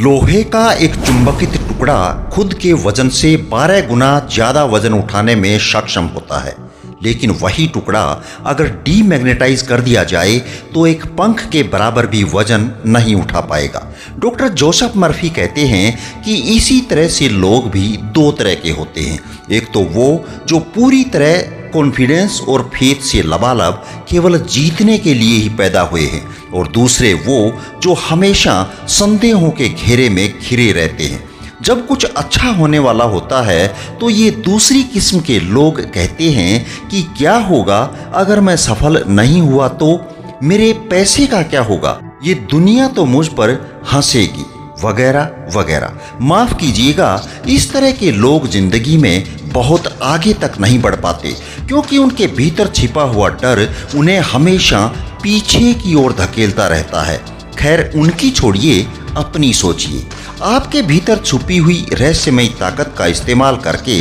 लोहे का एक चुंबकित टुकड़ा खुद के वजन से 12 गुना ज्यादा वजन उठाने में सक्षम होता है, लेकिन वही टुकड़ा अगर डीमैग्नेटाइज कर दिया जाए तो एक पंख के बराबर भी वजन नहीं उठा पाएगा। डॉक्टर जोसेफ मर्फी कहते हैं कि इसी तरह से लोग भी दो तरह के होते हैं। एक तो वो जो पूरी तरह कॉन्फिडेंस और फेथ से लबालब केवल जीतने के लिए ही पैदा हुए हैं, और दूसरे वो जो हमेशा संदेहों के घेरे में घिरे रहते हैं। जब कुछ अच्छा होने वाला होता है तो ये दूसरी किस्म के लोग कहते हैं कि क्या होगा अगर मैं सफल नहीं हुआ, तो मेरे पैसे का क्या होगा, ये दुनिया तो मुझ पर हंसेगी, वगैरह वगैरह। माफ कीजिएगा, इस तरह के लोग जिंदगी में बहुत आगे तक नहीं बढ़ पाते, क्योंकि उनके भीतर छिपा हुआ डर उन्हें हमेशा पीछे की ओर धकेलता रहता है। खैर, उनकी छोड़िए, अपनी सोचिए। आपके भीतर छुपी हुई रहस्यमयी ताकत का इस्तेमाल करके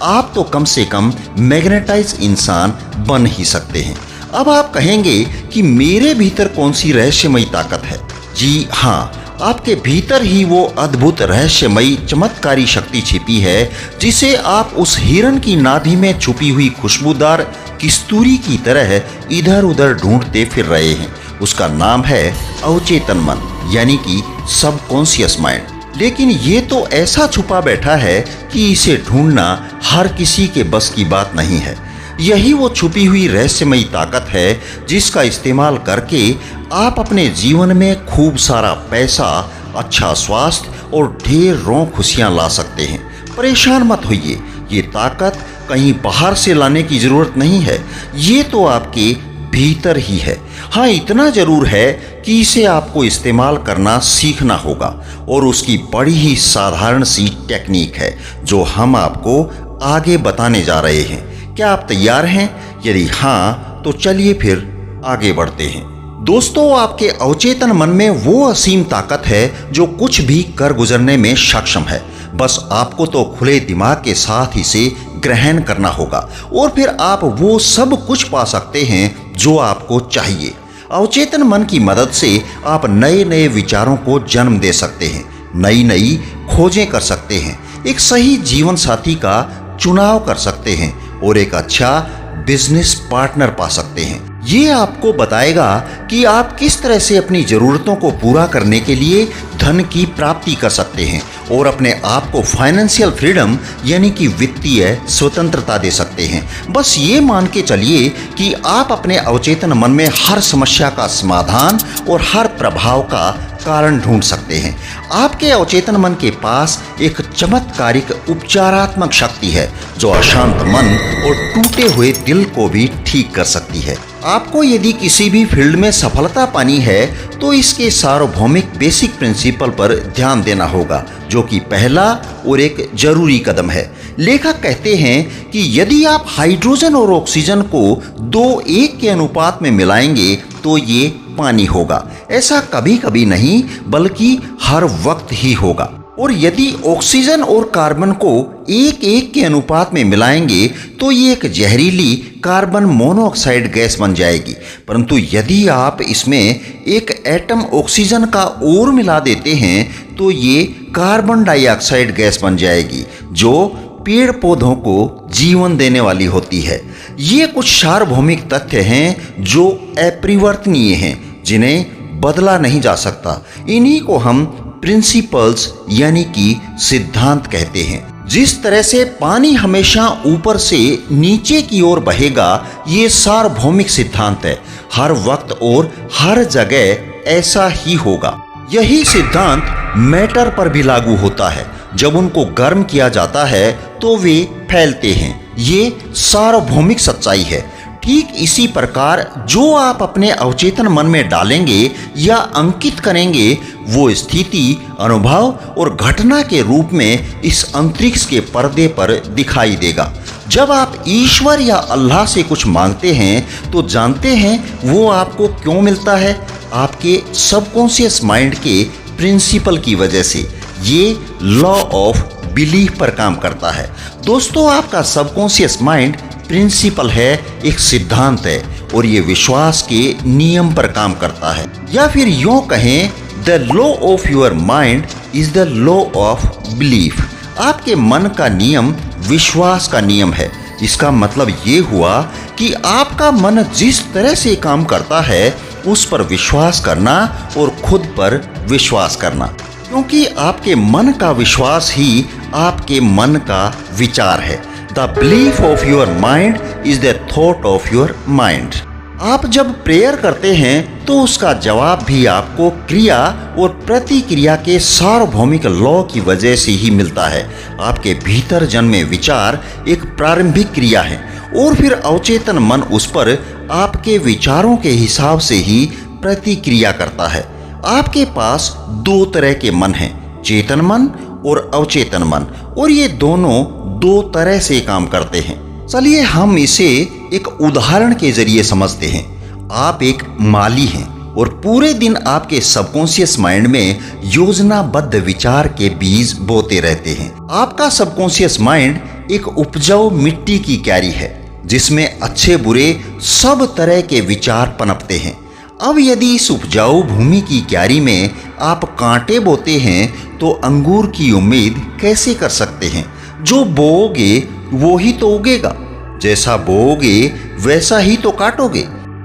आप तो कम से कम मैग्नेटाइज इंसान बन ही सकते हैं। अब आप कहेंगे कि मेरे भीतर कौन सी रहस्यमयी ताकत है? जी हाँ, आपके भीतर ही वो अद्भुत रहस्यमयी चमत्कारी शक्ति छिपी है जिसे आप उस हिरन की नाभि में छुपी हुई खुशबूदार किस्तूरी की तरह इधर उधर ढूंढते फिर रहे हैं। उसका नाम है अवचेतन मन, यानी कि सबकॉन्शियस माइंड। लेकिन ये तो ऐसा छुपा बैठा है कि इसे ढूंढना हर किसी के बस की बात नहीं है। यही वो छुपी हुई रहस्यमयी ताकत है जिसका इस्तेमाल करके आप अपने जीवन में खूब सारा पैसा, अच्छा स्वास्थ्य और ढेरों खुशियां ला सकते हैं। परेशान मत होइए, ये ताकत कहीं बाहर से लाने की जरूरत नहीं है, ये तो आपके भीतर ही है। हाँ, इतना जरूर है कि इसे आपको इस्तेमाल करना सीखना होगा, और उसकी बड़ी ही साधारण सी टेक्निक है जो हम आपको आगे बताने जा रहे हैं। क्या आप तैयार हैं? यदि हाँ, तो चलिए फिर आगे बढ़ते हैं। दोस्तों, आपके अवचेतन मन में वो असीम ताकत है जो कुछ भी कर गुजरने में सक्षम है। बस आपको तो खुले दिमाग के साथ इसे ग्रहण करना होगा, और फिर आप वो सब कुछ पा सकते हैं जो आपको चाहिए। अवचेतन मन की मदद से आप नए नए विचारों को जन्म दे सकते हैं, नई नई खोजें कर सकते हैं, एक सही जीवन साथी का चुनाव कर सकते हैं, और एक अच्छा बिजनेस पार्टनर पा सकते हैं। ये आपको बताएगा कि आप किस तरह से अपनी ज़रूरतों को पूरा करने के लिए धन की प्राप्ति कर सकते हैं, और अपने आप को फाइनेंशियल फ्रीडम यानी कि वित्तीय स्वतंत्रता दे सकते हैं। बस ये मान के चलिए कि आप अपने अवचेतन मन में हर समस्या का समाधान और हर प्रभाव का कारण ढूंढ सकते हैं। आपके अवचेतन मन के पास एक चमत्कारिक उपचारात्मक शक्ति है जो अशांत मन और टूटे हुए दिल को भी ठीक कर सकती है। आपको यदि किसी भी फील्ड में सफलता पानी है तो इसके सार्वभौमिक बेसिक प्रिंसिपल पर ध्यान देना होगा, जो कि पहला और एक जरूरी कदम है। लेखक कहते हैं कि यदि आप हाइड्रोजन और ऑक्सीजन को 2:1 के अनुपात में मिलाएंगे तो ये पानी होगा। ऐसा कभी कभी नहीं, बल्कि हर वक्त ही होगा। और यदि ऑक्सीजन और कार्बन को 1:1 के अनुपात में मिलाएंगे तो ये एक जहरीली कार्बन मोनोऑक्साइड गैस बन जाएगी। परंतु यदि आप इसमें एक एटम ऑक्सीजन का और मिला देते हैं तो ये कार्बन डाइऑक्साइड गैस बन जाएगी, जो पेड़ पौधों को जीवन देने वाली होती है। ये कुछ सार्वभौमिक तथ्य हैं जो अपरिवर्तनीय हैं, जिन्हें बदला नहीं जा सकता। इन्हीं को हम प्रिंसिपल्स यानी कि सिद्धांत कहते हैं। जिस तरह से पानी हमेशा ऊपर से नीचे की ओर बहेगा, ये सार्वभौमिक सिद्धांत है। हर वक्त और हर जगह ऐसा ही होगा। यही सिद्धांत मैटर पर भी लागू होता है। जब उनको गर्म किया जाता है तो वे फैलते हैं। ये सार्वभौमिक सच्चाई है। ठीक इसी प्रकार जो आप अपने अवचेतन मन में डालेंगे या अंकित करेंगे, वो स्थिति, अनुभव और घटना के रूप में इस अंतरिक्ष के पर्दे पर दिखाई देगा। जब आप ईश्वर या अल्लाह से कुछ मांगते हैं तो जानते हैं वो आपको क्यों मिलता है? आपके सबकॉन्शियस माइंड के प्रिंसिपल की वजह से। ये लॉ ऑफ बिलीफ पर काम करता है। दोस्तों, आपका सबकॉन्शियस माइंड प्रिंसिपल है, एक सिद्धांत है, और ये विश्वास के नियम पर काम करता है। या फिर यूं कहें, the law of your mind is the law of belief. आपके मन का नियम विश्वास का नियम है। इसका मतलब ये हुआ कि आपका मन जिस तरह से काम करता है उस पर विश्वास करना और खुद पर विश्वास करना, क्योंकि आपके मन का विश्वास ही आपके मन का विचार है। The belief of your mind is the thought of your mind. आप जब प्रेयर करते हैं तो उसका जवाब भी आपको क्रिया और प्रतिक्रिया के सार्वभौमिक लॉ की वजह से ही मिलता है। आपके भीतर जन्मे विचार एक प्रारंभिक क्रिया है और फिर अवचेतन मन उस पर आपके विचारों के हिसाब से ही प्रतिक्रिया करता है। आपके पास दो तरह के मन हैं, चेतन मन और अवचेतन मन, और ये दोनों दो तरह से काम करते हैं। चलिए हम इसे एक उदाहरण के जरिए समझते हैं। आप एक माली हैं और पूरे दिन आपके सबकॉन्शियस माइंड में योजनाबद्ध विचार के बीज बोते रहते हैं। आपका सबकॉन्शियस माइंड एक उपजाऊ मिट्टी की क्यारी है जिसमें अच्छे बुरे सब तरह के विचार पनपते हैं। अब यदि इस उपजाऊ भूमि की क्यारी में आप कांटे बोते हैं तो अंगूर की उम्मीद कैसे कर सकते हैं? जो बोओगे वो ही तो उगेगा, जैसा बोओगे वैसा ही तो काटोगे।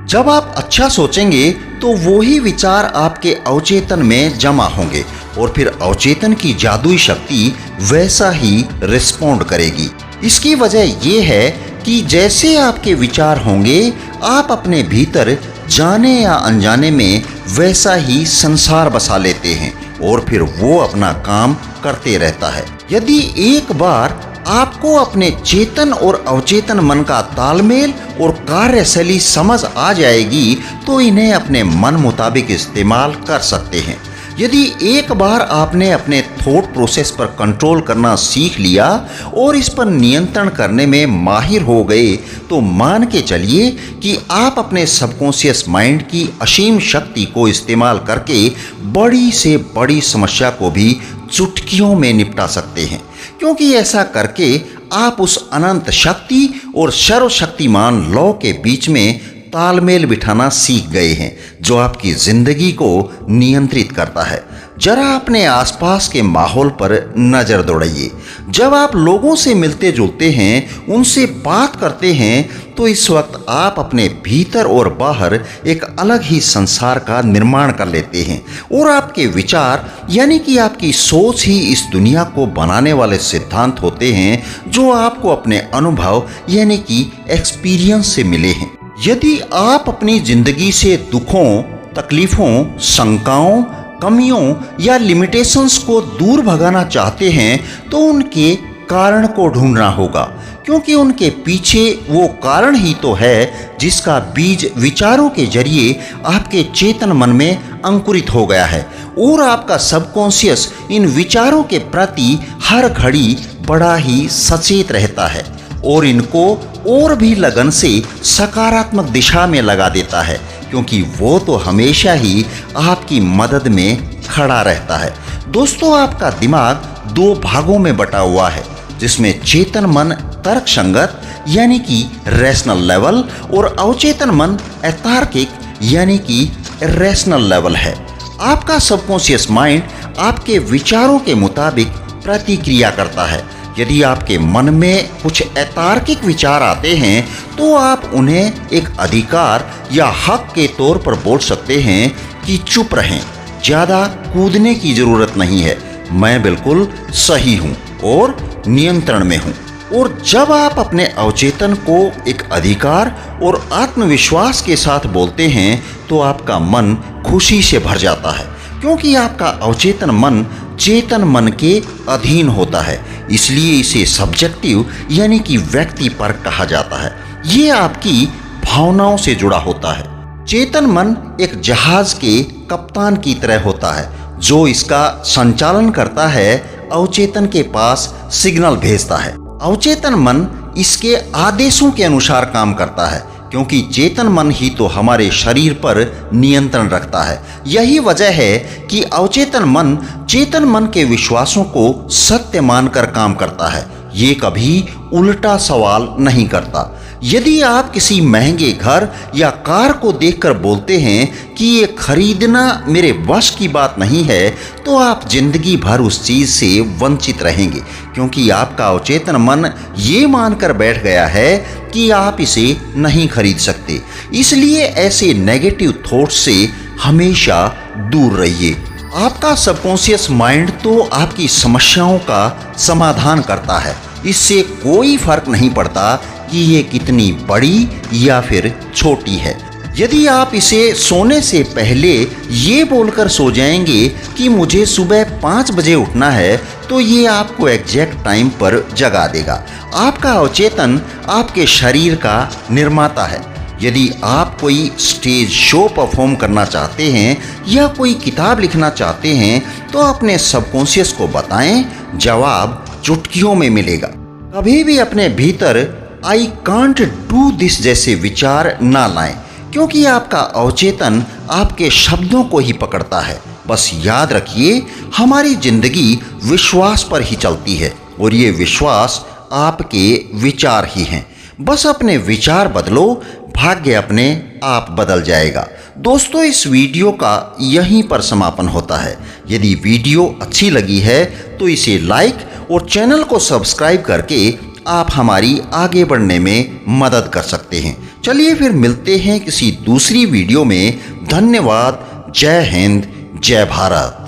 जब आप अच्छा सोचेंगे तो वो ही विचार आपके अवचेतन में जमा होंगे और फिर अवचेतन की जादुई शक्ति वैसा ही रिस्पॉन्ड करेगी। इसकी वजह ये है कि जैसे आपके विचार होंगे आप अपने भीतर जाने या अनजाने में वैसा ही संसार बसा लेते हैं और फिर वो अपना काम करते रहता है। यदि एक बार आपको अपने चेतन और अवचेतन मन का तालमेल और कार्यशैली समझ आ जाएगी तो इन्हें अपने मन मुताबिक इस्तेमाल कर सकते हैं। यदि एक बार आपने अपने थॉट प्रोसेस पर कंट्रोल करना सीख लिया और इस पर नियंत्रण करने में माहिर हो गए तो मान के चलिए कि आप अपने सबकॉन्शियस माइंड की असीम शक्ति को इस्तेमाल करके बड़ी से बड़ी समस्या को भी चुटकियों में निपटा सकते हैं, क्योंकि ऐसा करके आप उस अनंत शक्ति और सर्वशक्तिमान लॉ के बीच में तालमेल बिठाना सीख गए हैं जो आपकी जिंदगी को नियंत्रित करता है। जरा अपने आसपास के माहौल पर नजर दौड़ाइए। जब आप लोगों से मिलते जुलते हैं, उनसे बात करते हैं, तो इस वक्त आप अपने भीतर और बाहर एक अलग ही संसार का निर्माण कर लेते हैं और आपके विचार यानी कि आपकी सोच ही इस दुनिया को बनाने वाले सिद्धांत होते हैं जो आपको अपने अनुभव यानी कि एक्सपीरियंस से मिले हैं। यदि आप अपनी जिंदगी से दुखों, तकलीफों, शंकाओं, कमियों या लिमिटेशंस को दूर भगाना चाहते हैं तो उनके कारण को ढूंढना होगा, क्योंकि उनके पीछे वो कारण ही तो है जिसका बीज विचारों के जरिए आपके चेतन मन में अंकुरित हो गया है और आपका सबकॉन्शियस इन विचारों के प्रति हर घड़ी बड़ा ही सचेत रहता है और इनको और भी लगन से सकारात्मक दिशा में लगा देता है, क्योंकि वो तो हमेशा ही आपकी मदद में खड़ा रहता है। दोस्तों, आपका दिमाग दो भागों में बटा हुआ है, जिसमें चेतन मन तर्क संगत यानी कि रैशनल लेवल और अवचेतन मन अतार्किक यानी कि इरेशनल लेवल है। आपका सबकॉन्शियस माइंड आपके विचारों के मुताबिक प्रतिक्रिया करता है। यदि आपके मन में कुछ अतार्किक विचार आते हैं तो आप उन्हें एक अधिकार या हक के तौर पर बोल सकते हैं कि चुप रहें, ज़्यादा कूदने की ज़रूरत नहीं है, मैं बिल्कुल सही हूँ और नियंत्रण में हूँ। और जब आप अपने अवचेतन को एक अधिकार और आत्मविश्वास के साथ बोलते हैं तो आपका मन खुशी से भर जाता है, क्योंकि आपका अवचेतन मन चेतन मन के अधीन होता है। इसलिए इसे सब्जेक्टिव यानी कि व्यक्तिपरक कहा जाता है। ये आपकी भावनाओं से जुड़ा होता है। चेतन मन एक जहाज के कप्तान की तरह होता है जो इसका संचालन करता है, अवचेतन के पास सिग्नल भेजता है। अवचेतन मन इसके आदेशों के अनुसार काम करता है, क्योंकि चेतन मन ही तो हमारे शरीर पर नियंत्रण रखता है। यही वजह है कि अवचेतन मन चेतन मन के विश्वासों को सत्य मानकर काम करता है। ये कभी उल्टा सवाल नहीं करता। यदि आप किसी महंगे घर या कार को देखकर बोलते हैं कि ये खरीदना मेरे वश की बात नहीं है, तो आप जिंदगी भर उस चीज से वंचित रहेंगे, क्योंकि आपका अवचेतन मन ये मानकर बैठ गया है कि आप इसे नहीं खरीद सकते। इसलिए ऐसे नेगेटिव थॉट्स से हमेशा दूर रहिए। आपका सबकॉन्शियस माइंड तो आपकी समस्याओं का समाधान करता है। इससे कोई फर्क नहीं पड़ता कि ये कितनी बड़ी या फिर छोटी है। यदि आप इसे सोने से पहले ये बोलकर सो जाएंगे कि मुझे सुबह 5 बजे उठना है, तो ये आपको एग्जैक्ट टाइम पर जगा देगा। आपका अवचेतन आपके शरीर का निर्माता है। यदि आप कोई स्टेज शो परफॉर्म करना चाहते हैं या कोई किताब लिखना चाहते हैं, तो अपने सबकॉन्शियस को बताएं, जवाब चुटकियों में मिलेगा। कभी भी अपने भीतर आई कांट डू दिस जैसे विचार ना लाएं, क्योंकि आपका अवचेतन आपके शब्दों को ही पकड़ता है। बस याद रखिए, हमारी जिंदगी विश्वास पर ही चलती है और ये विश्वास आपके विचार ही हैं। बस अपने विचार बदलो, भाग्य अपने आप बदल जाएगा। दोस्तों, इस वीडियो का यहीं पर समापन होता है। यदि वीडियो अच्छी लगी है तो इसे लाइक और चैनल को सब्सक्राइब करके आप हमारी आगे बढ़ने में मदद कर सकते हैं। चलिए फिर मिलते हैं किसी दूसरी वीडियो में। धन्यवाद। जय हिंद, जय भारत।